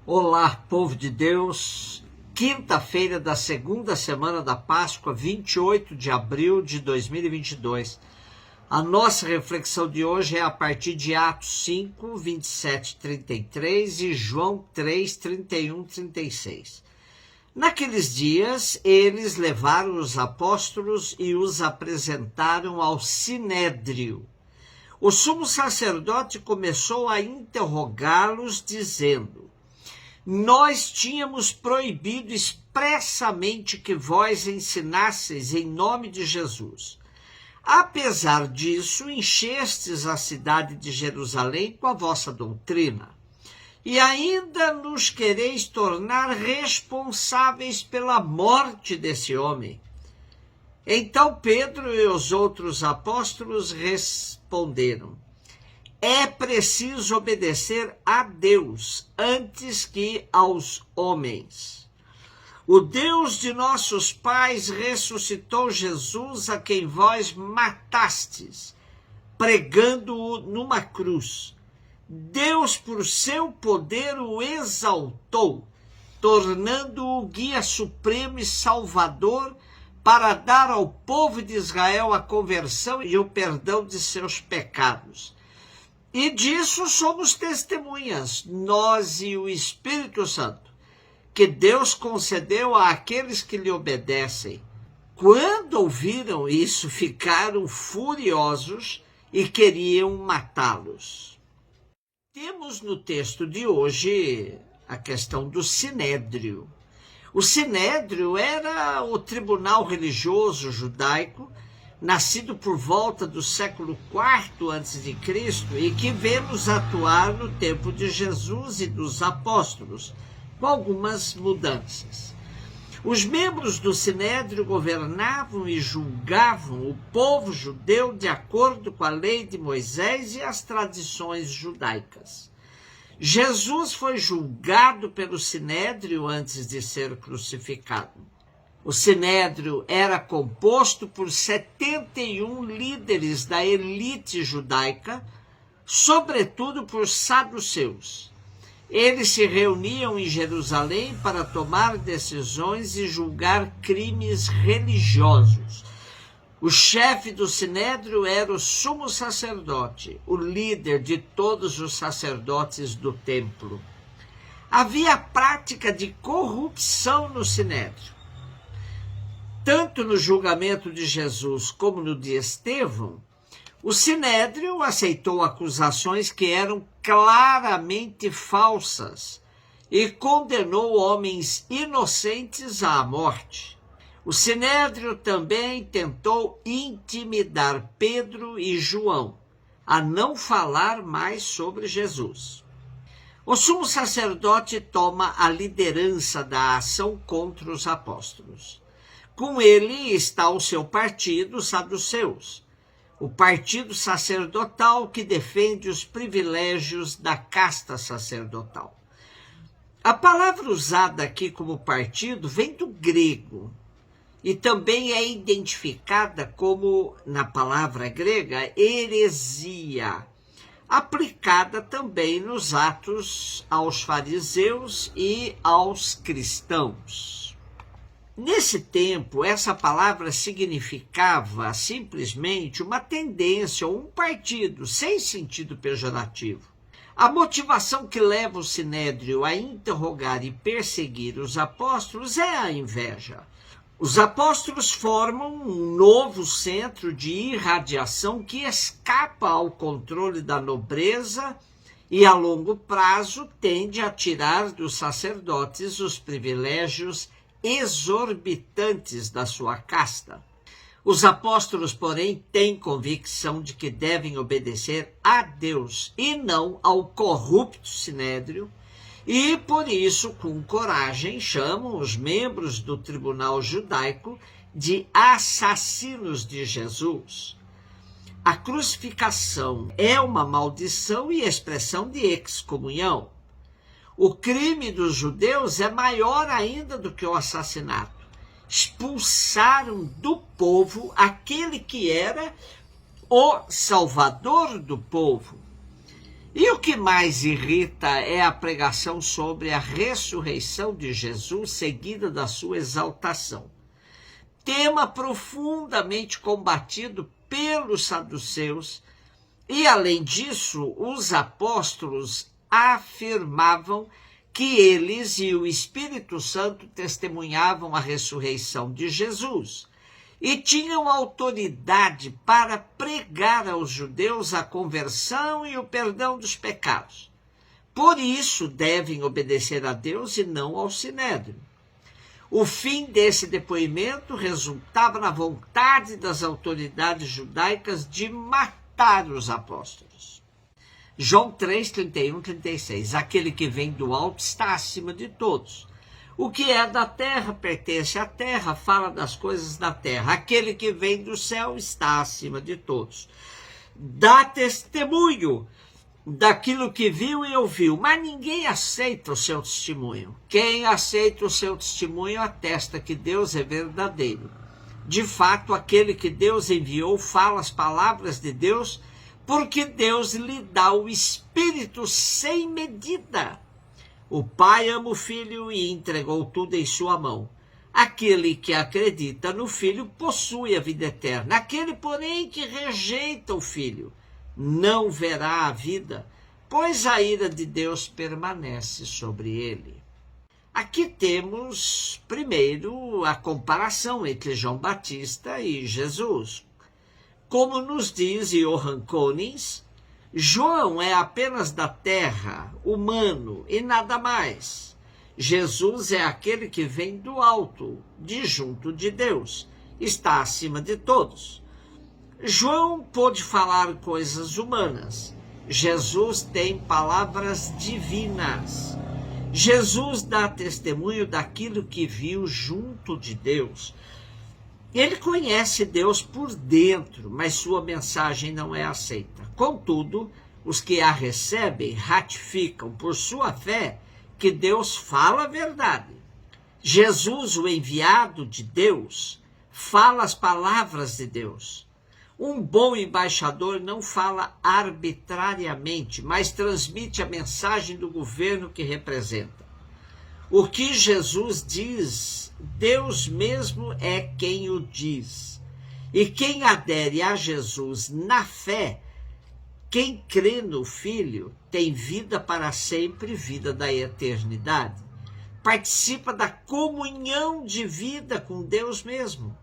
Olá, povo de Deus. Quinta-feira da segunda semana da Páscoa, 28 de abril de 2022. A nossa reflexão de hoje é a partir de Atos 5, 27, 33 e João 3, 31, 36. Naqueles dias, eles levaram os apóstolos e os apresentaram ao Sinédrio. O sumo sacerdote começou a interrogá-los, dizendo: nós tínhamos proibido expressamente que vós ensinasseis em nome de Jesus. Apesar disso, enchestes a cidade de Jerusalém com a vossa doutrina, e ainda nos quereis tornar responsáveis pela morte desse homem. Então Pedro e os outros apóstolos responderam: é preciso obedecer a Deus antes que aos homens. O Deus de nossos pais ressuscitou Jesus, a quem vós matastes, pregando-o numa cruz. Deus, por seu poder, o exaltou, tornando-o guia supremo e salvador para dar ao povo de Israel a conversão e o perdão de seus pecados. E disso somos testemunhas, nós e o Espírito Santo, que Deus concedeu àqueles que lhe obedecem. Quando ouviram isso, ficaram furiosos e queriam matá-los. Temos no texto de hoje a questão do Sinédrio. O Sinédrio era o tribunal religioso judaico, nascido por volta do século IV a.C. e que vemos atuar no tempo de Jesus e dos apóstolos, com algumas mudanças. Os membros do Sinédrio governavam e julgavam o povo judeu de acordo com a lei de Moisés e as tradições judaicas. Jesus foi julgado pelo Sinédrio antes de ser crucificado. O Sinédrio era composto por 71 líderes da elite judaica, sobretudo por saduceus. Eles se reuniam em Jerusalém para tomar decisões e julgar crimes religiosos. O chefe do Sinédrio era o sumo sacerdote, o líder de todos os sacerdotes do templo. Havia prática de corrupção no Sinédrio. Tanto no julgamento de Jesus como no de Estevão, o Sinédrio aceitou acusações que eram claramente falsas e condenou homens inocentes à morte. O Sinédrio também tentou intimidar Pedro e João a não falar mais sobre Jesus. O sumo sacerdote toma a liderança da ação contra os apóstolos. Com ele está o seu partido, os saduceus, o partido sacerdotal que defende os privilégios da casta sacerdotal. A palavra usada aqui como partido vem do grego e também é identificada como, na palavra grega, heresia, aplicada também nos atos aos fariseus e aos cristãos. Nesse tempo, essa palavra significava simplesmente uma tendência ou um partido, sem sentido pejorativo. A motivação que leva o Sinédrio a interrogar e perseguir os apóstolos é a inveja. Os apóstolos formam um novo centro de irradiação que escapa ao controle da nobreza e, a longo prazo, tende a tirar dos sacerdotes os privilégios exorbitantes da sua casta. Os apóstolos, porém, têm convicção de que devem obedecer a Deus e não ao corrupto Sinédrio, e por isso, com coragem, chamam os membros do tribunal judaico de assassinos de Jesus. A crucificação é uma maldição e expressão de excomunhão. O crime dos judeus é maior ainda do que o assassinato. Expulsaram do povo aquele que era o salvador do povo. E o que mais irrita é a pregação sobre a ressurreição de Jesus seguida da sua exaltação. Tema profundamente combatido pelos saduceus, e além disso, os apóstolos afirmavam que eles e o Espírito Santo testemunhavam a ressurreição de Jesus e tinham autoridade para pregar aos judeus a conversão e o perdão dos pecados. Por isso devem obedecer a Deus e não ao Sinédrio. O fim desse depoimento resultava na vontade das autoridades judaicas de matar os apóstolos. João 3, 31, 36. Aquele que vem do alto está acima de todos. O que é da terra pertence à terra, fala das coisas da terra. Aquele que vem do céu está acima de todos. Dá testemunho daquilo que viu e ouviu, mas ninguém aceita o seu testemunho. Quem aceita o seu testemunho atesta que Deus é verdadeiro. De fato, aquele que Deus enviou fala as palavras de Deus, porque Deus lhe dá o Espírito sem medida. O Pai ama o Filho e entregou tudo em sua mão. Aquele que acredita no Filho possui a vida eterna. Aquele, porém, que rejeita o Filho não verá a vida, pois a ira de Deus permanece sobre ele. Aqui temos, primeiro, a comparação entre João Batista e Jesus. Como nos diz Johann Konings, João é apenas da terra, humano e nada mais. Jesus é aquele que vem do alto, de junto de Deus, está acima de todos. João pôde falar coisas humanas. Jesus tem palavras divinas. Jesus dá testemunho daquilo que viu junto de Deus. Ele conhece Deus por dentro, mas sua mensagem não é aceita. Contudo, os que a recebem ratificam por sua fé que Deus fala a verdade. Jesus, o enviado de Deus, fala as palavras de Deus. Um bom embaixador não fala arbitrariamente, mas transmite a mensagem do governo que representa. O que Jesus diz, Deus mesmo é quem o diz. E quem adere a Jesus na fé, quem crê no Filho, tem vida para sempre, vida da eternidade. Participa da comunhão de vida com Deus mesmo,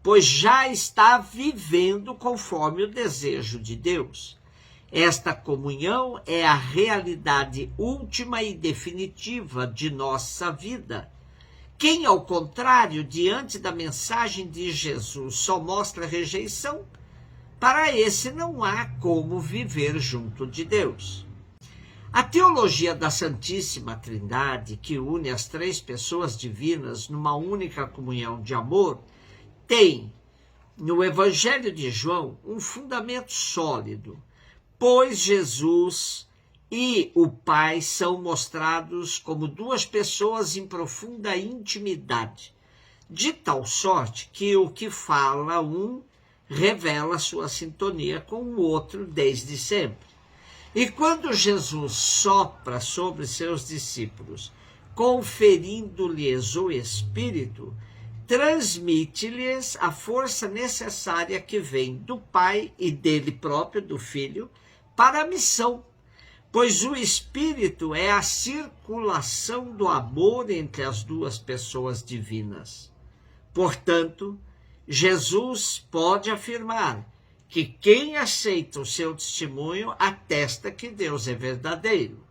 pois já está vivendo conforme o desejo de Deus. Esta comunhão é a realidade última e definitiva de nossa vida. Quem, ao contrário, diante da mensagem de Jesus, só mostra rejeição, para esse não há como viver junto de Deus. A teologia da Santíssima Trindade, que une as três pessoas divinas numa única comunhão de amor, tem, no Evangelho de João, um fundamento sólido, pois Jesus e o Pai são mostrados como duas pessoas em profunda intimidade, de tal sorte que o que fala um revela sua sintonia com o outro desde sempre. E quando Jesus sopra sobre seus discípulos, conferindo-lhes o Espírito, transmite-lhes a força necessária que vem do Pai e dele próprio, do Filho, para a missão, pois o Espírito é a circulação do amor entre as duas pessoas divinas. Portanto, Jesus pode afirmar que quem aceita o seu testemunho atesta que Deus é verdadeiro.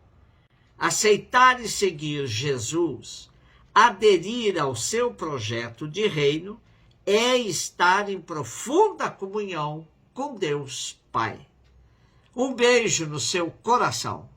Aceitar e seguir Jesus, aderir ao seu projeto de reino, é estar em profunda comunhão com Deus Pai. Um beijo no seu coração.